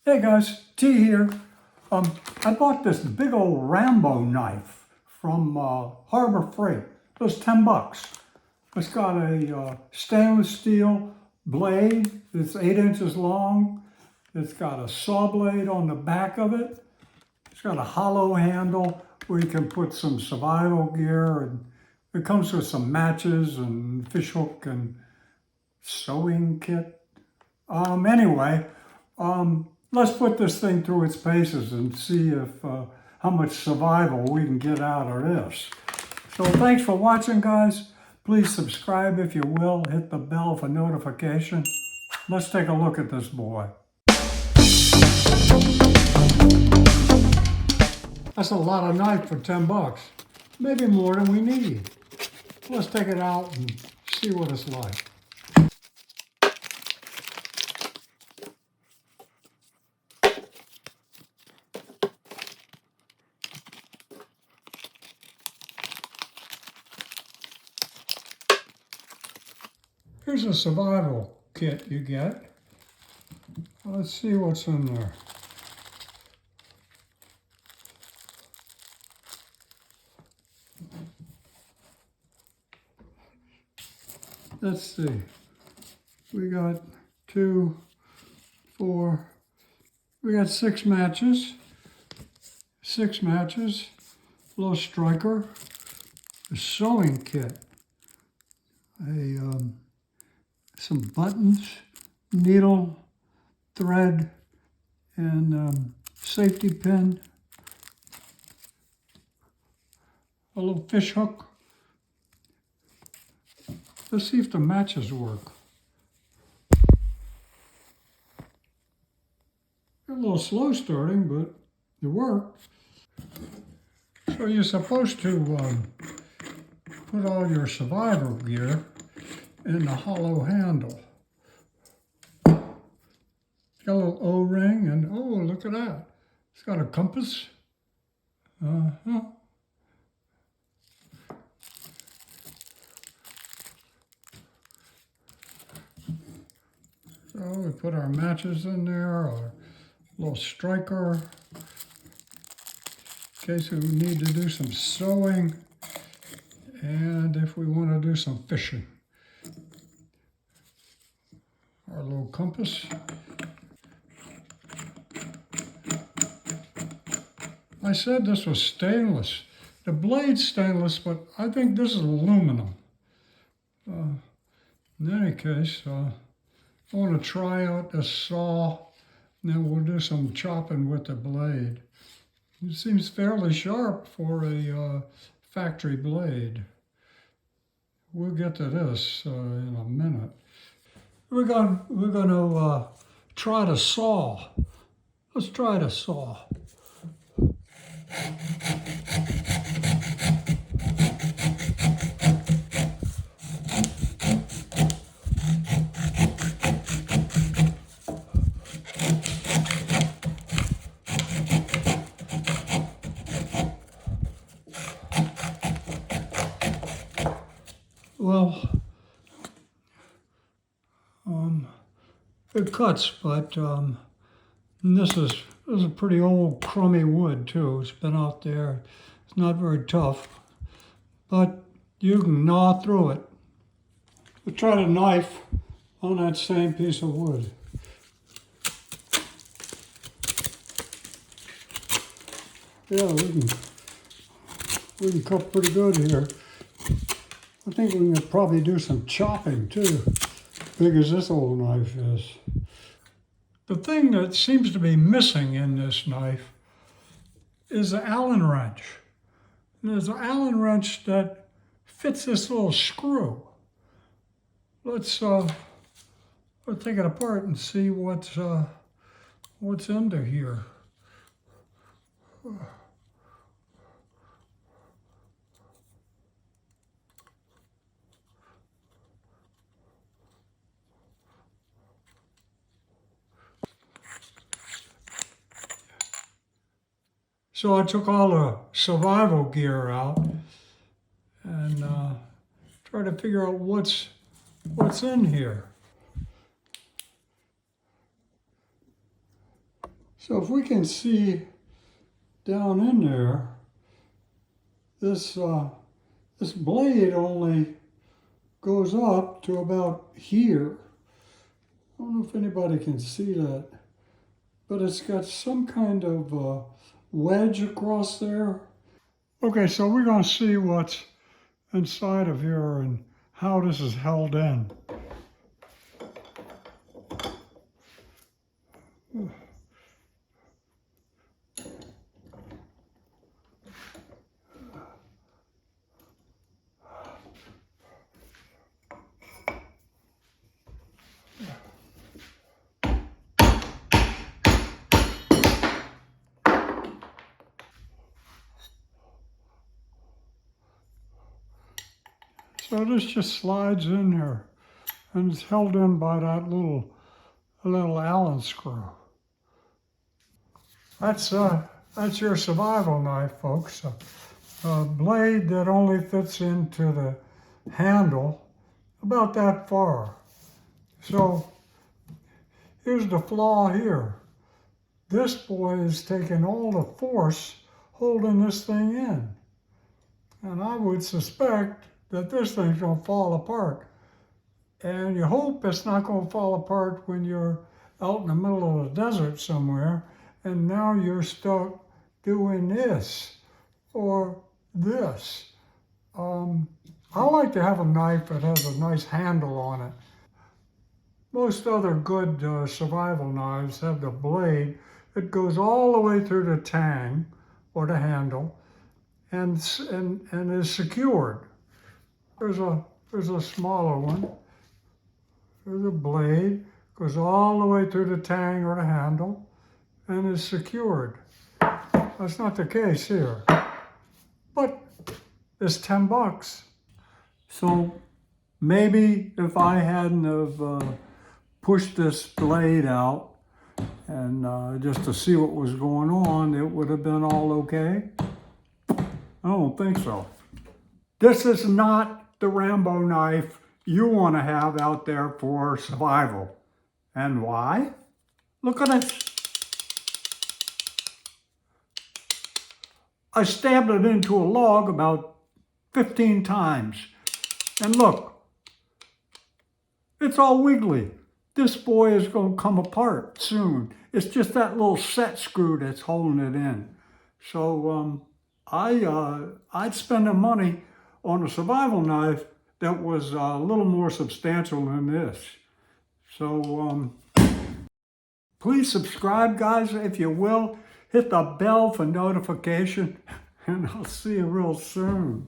Hey guys, T here. I bought this big old Rambo knife from Harbor Freight. It was 10 bucks. It's got a stainless steel blade that's 8 inches long. It's got a saw blade on the back of it. It's got a hollow handle where you can put some survival gear, and it comes with some matches and fish hook and sewing kit. Anyway, let's put this thing through its paces and see if how much survival we can get out of this. So thanks for watching, guys. Please subscribe if you will. Hit the bell for notification. Let's take a look at this boy. That's a lot of knife for 10 bucks. Maybe more than we need. Let's take it out and see what it's like. Here's a survival kit you get. Let's see what's in there. Let's see. We got 2, 4, we got 6 matches. 6 matches, a little striker, a sewing kit, some buttons, needle, thread, and safety pin, a little fish hook. Let's see if the matches work. They're a little slow starting, but it worked. So you're supposed to put all your survival gear in the hollow handle. Got a little O-ring, and oh, look at that. It's got a compass. So we put our matches in there, our little striker, in case we need to do some sewing, and if we want to do some fishing. Our little compass. I said this was stainless. The blade's stainless, but I think this is aluminum. In any case, I want to try out the saw, and then we'll do some chopping with the blade. It seems fairly sharp for a factory blade. We'll get to this in a minute. We're going to try the saw. Let's try the saw. Well, it cuts, but this is a pretty old crummy wood too. It's been out there. It's not very tough, but you can gnaw through it. We'll try the knife on that same piece of wood. Yeah, we can cut pretty good here. I think we can probably do some chopping too, big as this old knife is. The thing that seems to be missing in this knife is the Allen wrench. And there's an Allen wrench that fits this little screw. Let's take it apart and see what's under here. So I took all the survival gear out and tried to figure out what's in here. So if we can see down in there, this blade only goes up to about here. I don't know if anybody can see that, but it's got some kind of wedge across there. Okay, so we're going to see what's inside of here and how this is held in. So this just slides in here and it's held in by that little Allen screw. That's your survival knife, folks. A blade that only fits into the handle about that far. So here's the flaw here. This boy is taking all the force holding this thing in. And I would suspect that this thing's going to fall apart. And you hope it's not going to fall apart when you're out in the middle of the desert somewhere and now you're stuck doing this or this. I like to have a knife that has a nice handle on it. Most other good survival knives have the blade that goes all the way through the tang or the handle and is secured. There's a smaller one. There's a blade, goes all the way through the tang or the handle and is secured. That's not the case here. But it's $10. So maybe if I hadn't have pushed this blade out and just to see what was going on, it would have been all okay. I don't think so. This is not the Rambo knife you want to have out there for survival. And why? Look at it. I stabbed it into a log about 15 times. And look, it's all wiggly. This boy is going to come apart soon. It's just that little set screw that's holding it in. So I'd spend the money on a survival knife that was a little more substantial than this. So please subscribe, guys, if you will. Hit the bell for notification, and I'll see you real soon.